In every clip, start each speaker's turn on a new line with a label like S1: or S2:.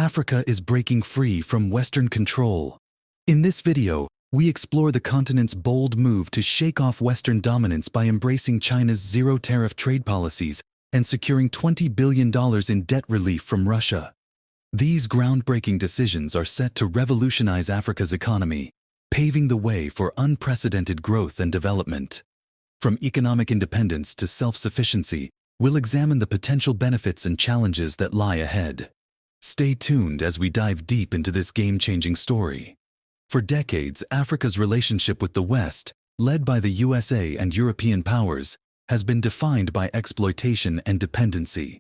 S1: Africa is breaking free from Western control. In this video, we explore the continent's bold move to shake off Western dominance by embracing China's zero-tariff trade policies and securing $20 billion in debt relief from Russia. These groundbreaking decisions are set to revolutionize Africa's economy, paving the way for unprecedented growth and development. From economic independence to self-sufficiency, we'll examine the potential benefits and challenges that lie ahead. Stay tuned as we dive deep into this game-changing story. For decades, Africa's relationship with the West, led by the USA and European powers, has been defined by exploitation and dependency.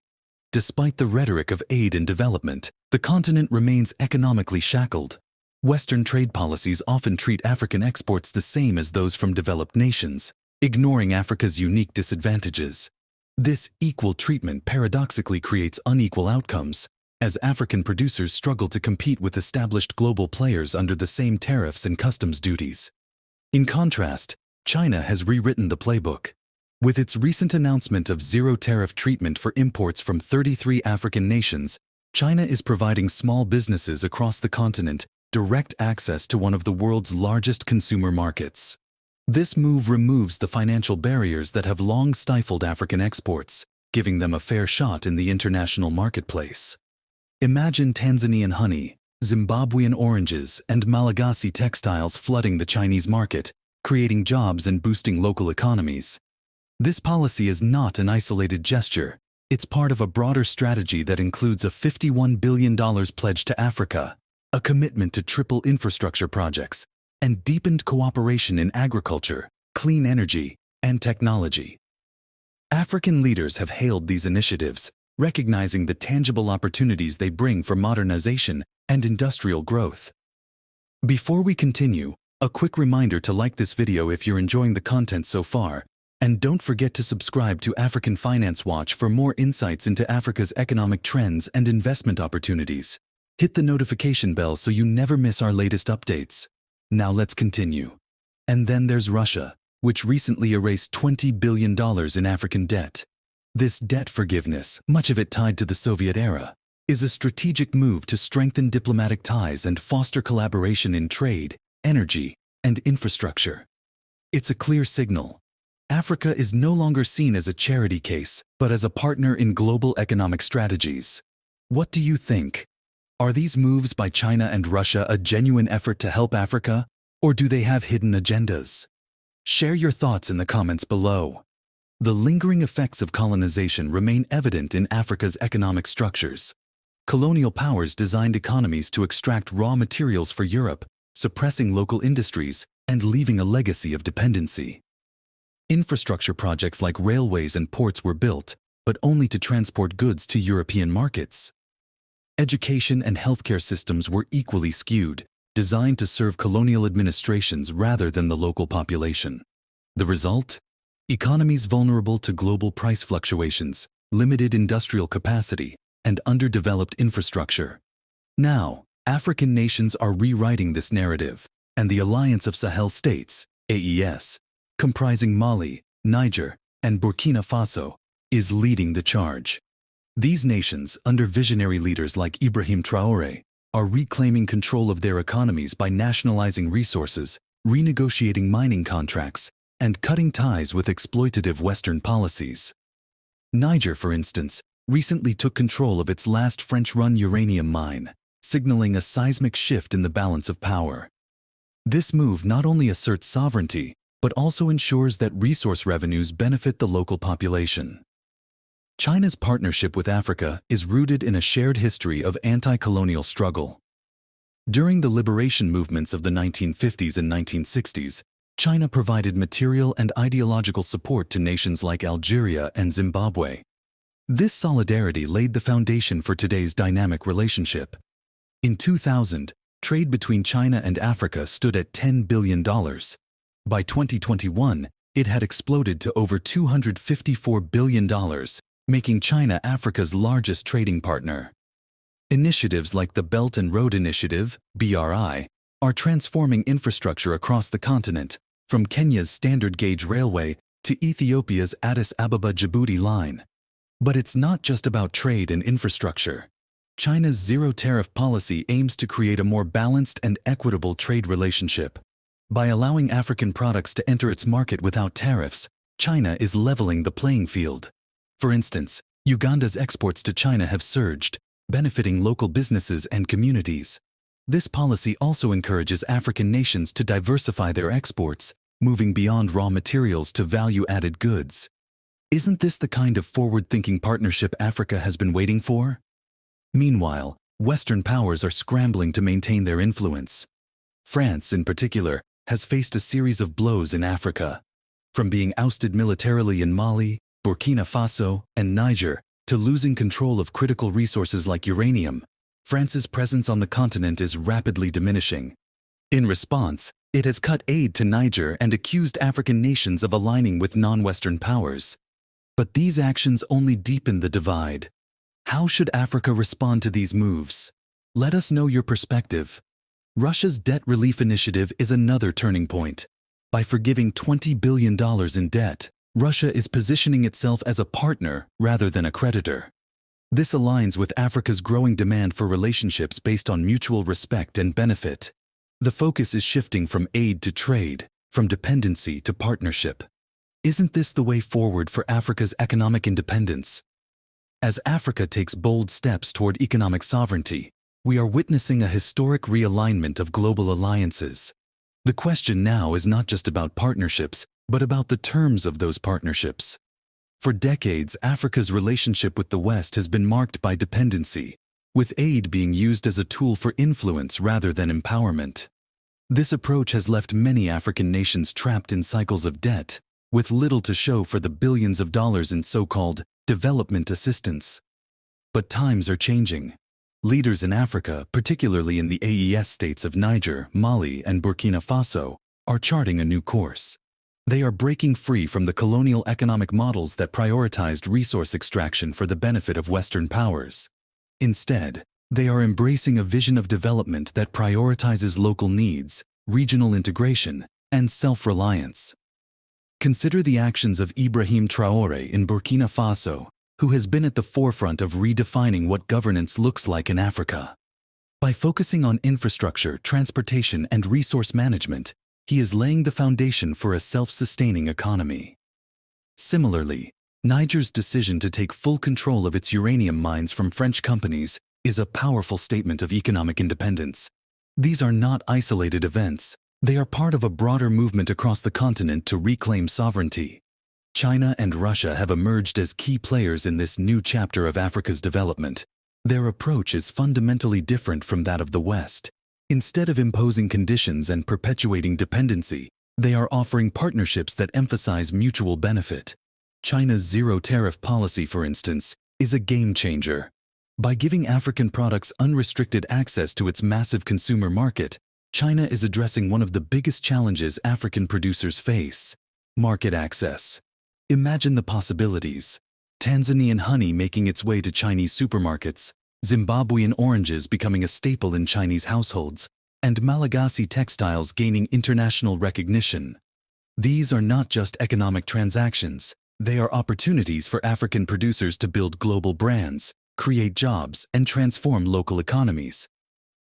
S1: Despite the rhetoric of aid and development, the continent remains economically shackled. Western trade policies often treat African exports the same as those from developed nations, ignoring Africa's unique disadvantages. This equal treatment paradoxically creates unequal outcomes, as African producers struggle to compete with established global players under the same tariffs and customs duties. In contrast, China has rewritten the playbook. With its recent announcement of zero-tariff treatment for imports from 33 African nations, China is providing small businesses across the continent direct access to one of the world's largest consumer markets. This move removes the financial barriers that have long stifled African exports, giving them a fair shot in the international marketplace. Imagine Tanzanian honey, Zimbabwean oranges, and Malagasy textiles flooding the Chinese market, creating jobs and boosting local economies. This policy is not an isolated gesture. It's part of a broader strategy that includes a $51 billion pledge to Africa, a commitment to triple infrastructure projects, and deepened cooperation in agriculture, clean energy, and technology. African leaders have hailed these initiatives, recognizing the tangible opportunities they bring for modernization and industrial growth. Before we continue, a quick reminder to like this video if you're enjoying the content so far, and don't forget to subscribe to African Finance Watch for more insights into Africa's economic trends and investment opportunities. Hit the notification bell so you never miss our latest updates. Now let's continue. And then there's Russia, which recently erased $20 billion in African debt. This debt forgiveness, much of it tied to the Soviet era, is a strategic move to strengthen diplomatic ties and foster collaboration in trade, energy, and infrastructure. It's a clear signal. Africa is no longer seen as a charity case, but as a partner in global economic strategies. What do you think? Are these moves by China and Russia a genuine effort to help Africa, or do they have hidden agendas? Share your thoughts in the comments below. The lingering effects of colonization remain evident in Africa's economic structures. Colonial powers designed economies to extract raw materials for Europe, suppressing local industries and leaving a legacy of dependency. Infrastructure projects like railways and ports were built, but only to transport goods to European markets. Education and healthcare systems were equally skewed, designed to serve colonial administrations rather than the local population. The result? Economies vulnerable to global price fluctuations, limited industrial capacity, and underdeveloped infrastructure. Now, African nations are rewriting this narrative, and the Alliance of Sahel States, AES, comprising Mali, Niger, and Burkina Faso, is leading the charge. These nations, under visionary leaders like Ibrahim Traoré, are reclaiming control of their economies by nationalizing resources, renegotiating mining contracts, and cutting ties with exploitative Western policies. Niger, for instance, recently took control of its last French-run uranium mine, signaling a seismic shift in the balance of power. This move not only asserts sovereignty, but also ensures that resource revenues benefit the local population. China's partnership with Africa is rooted in a shared history of anti-colonial struggle. During the liberation movements of the 1950s and 1960s, China provided material and ideological support to nations like Algeria and Zimbabwe. This solidarity laid the foundation for today's dynamic relationship. In 2000, trade between China and Africa stood at $10 billion. By 2021, it had exploded to over $254 billion, making China Africa's largest trading partner. Initiatives like the Belt and Road Initiative, BRI, are transforming infrastructure across the continent, from Kenya's standard gauge railway to Ethiopia's Addis Ababa-Djibouti line. But it's not just about trade and infrastructure. China's zero-tariff policy aims to create a more balanced and equitable trade relationship. By allowing African products to enter its market without tariffs, China is leveling the playing field. For instance, Uganda's exports to China have surged, benefiting local businesses and communities. This policy also encourages African nations to diversify their exports, moving beyond raw materials to value-added goods. Isn't this the kind of forward-thinking partnership Africa has been waiting for? Meanwhile, Western powers are scrambling to maintain their influence. France, in particular, has faced a series of blows in Africa. From being ousted militarily in Mali, Burkina Faso, and Niger, to losing control of critical resources like uranium, France's presence on the continent is rapidly diminishing. In response, it has cut aid to Niger and accused African nations of aligning with non-Western powers. But these actions only deepen the divide. How should Africa respond to these moves? Let us know your perspective. Russia's debt relief initiative is another turning point. By forgiving $20 billion in debt, Russia is positioning itself as a partner rather than a creditor. This aligns with Africa's growing demand for relationships based on mutual respect and benefit. The focus is shifting from aid to trade, from dependency to partnership. Isn't this the way forward for Africa's economic independence? As Africa takes bold steps toward economic sovereignty, we are witnessing a historic realignment of global alliances. The question now is not just about partnerships, but about the terms of those partnerships. For decades, Africa's relationship with the West has been marked by dependency, with aid being used as a tool for influence rather than empowerment. This approach has left many African nations trapped in cycles of debt, with little to show for the billions of dollars in so-called development assistance. But times are changing. Leaders in Africa, particularly in the AES states of Niger, Mali, and Burkina Faso, are charting a new course. They are breaking free from the colonial economic models that prioritized resource extraction for the benefit of Western powers. Instead, they are embracing a vision of development that prioritizes local needs, regional integration, and self-reliance. Consider the actions of Ibrahim Traoré in Burkina Faso, who has been at the forefront of redefining what governance looks like in Africa. By focusing on infrastructure, transportation, and resource management, he is laying the foundation for a self-sustaining economy. Similarly, Niger's decision to take full control of its uranium mines from French companies is a powerful statement of economic independence. These are not isolated events. They are part of a broader movement across the continent to reclaim sovereignty. China and Russia have emerged as key players in this new chapter of Africa's development. Their approach is fundamentally different from that of the West. Instead of imposing conditions and perpetuating dependency, they are offering partnerships that emphasize mutual benefit. China's zero-tariff policy, for instance, is a game-changer. By giving African products unrestricted access to its massive consumer market, China is addressing one of the biggest challenges African producers face: market access. Imagine the possibilities. Tanzanian honey making its way to Chinese supermarkets, Zimbabwean oranges becoming a staple in Chinese households, and Malagasy textiles gaining international recognition. These are not just economic transactions. They are opportunities for African producers to build global brands, create jobs, and transform local economies.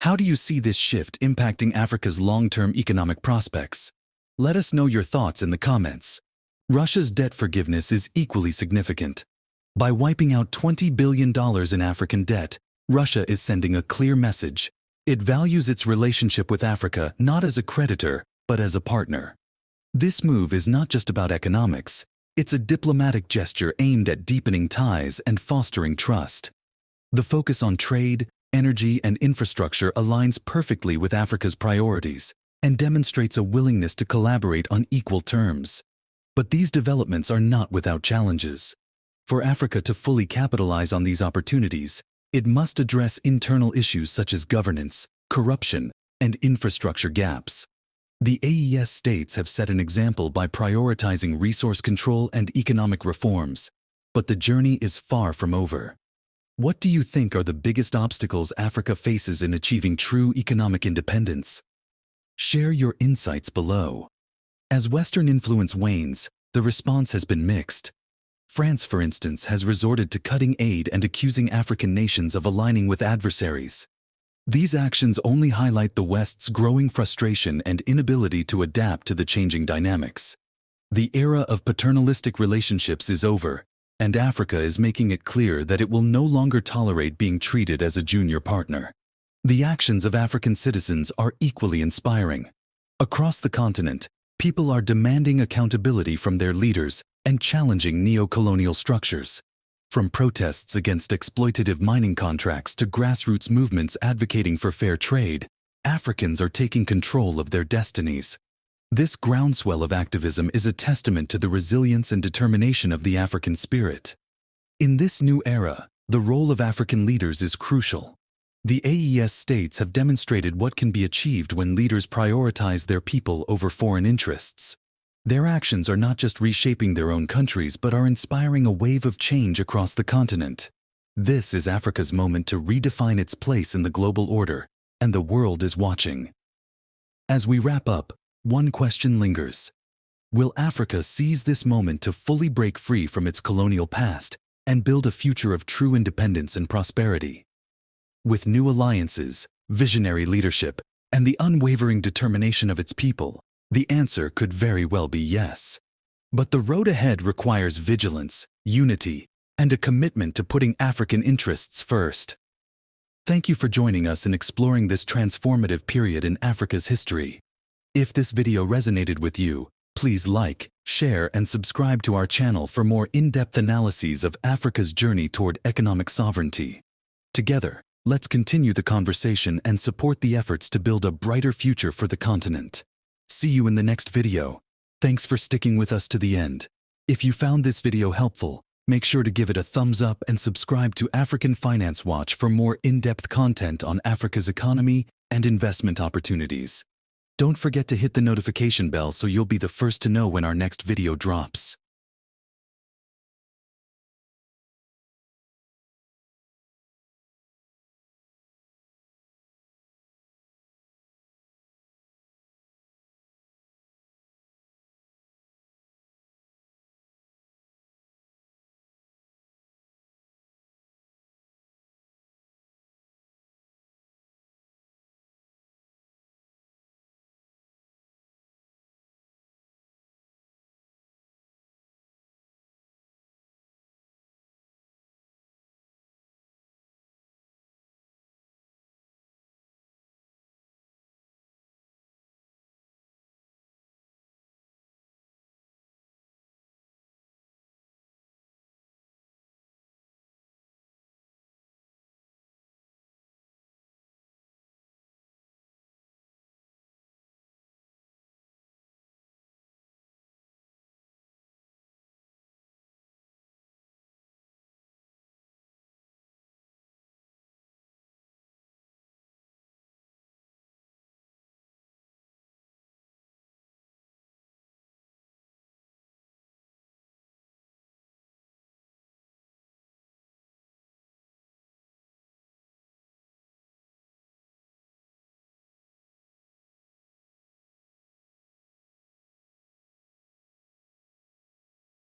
S1: How do you see this shift impacting Africa's long-term economic prospects? Let us know your thoughts in the comments. Russia's debt forgiveness is equally significant. By wiping out $20 billion in African debt, Russia is sending a clear message. It values its relationship with Africa not as a creditor, but as a partner. This move is not just about economics. It's a diplomatic gesture aimed at deepening ties and fostering trust. The focus on trade, energy, and infrastructure aligns perfectly with Africa's priorities and demonstrates a willingness to collaborate on equal terms. But these developments are not without challenges. For Africa to fully capitalize on these opportunities, it must address internal issues such as governance, corruption, and infrastructure gaps. The AES states have set an example by prioritizing resource control and economic reforms, but the journey is far from over. What do you think are the biggest obstacles Africa faces in achieving true economic independence? Share your insights below. As Western influence wanes, the response has been mixed. France, for instance, has resorted to cutting aid and accusing African nations of aligning with adversaries. These actions only highlight the West's growing frustration and inability to adapt to the changing dynamics. The era of paternalistic relationships is over, and Africa is making it clear that it will no longer tolerate being treated as a junior partner. The actions of African citizens are equally inspiring. Across the continent, people are demanding accountability from their leaders and challenging neo-colonial structures. From protests against exploitative mining contracts to grassroots movements advocating for fair trade, Africans are taking control of their destinies. This groundswell of activism is a testament to the resilience and determination of the African spirit. In this new era, the role of African leaders is crucial. The AES states have demonstrated what can be achieved when leaders prioritize their people over foreign interests. Their actions are not just reshaping their own countries but are inspiring a wave of change across the continent. This is Africa's moment to redefine its place in the global order, and the world is watching. As we wrap up, one question lingers. Will Africa seize this moment to fully break free from its colonial past and build a future of true independence and prosperity? With new alliances, visionary leadership, and the unwavering determination of its people, the answer could very well be yes. But the road ahead requires vigilance, unity, and a commitment to putting African interests first. Thank you for joining us in exploring this transformative period in Africa's history. If this video resonated with you, please like, share, and subscribe to our channel for more in-depth analyses of Africa's journey toward economic sovereignty. Together, let's continue the conversation and support the efforts to build a brighter future for the continent. See you in the next video. Thanks for sticking with us to the end. If you found this video helpful, make sure to give it a thumbs up and subscribe to African Finance Watch for more in-depth content on Africa's economy and investment opportunities. Don't forget to hit the notification bell so you'll be the first to know when our next video drops.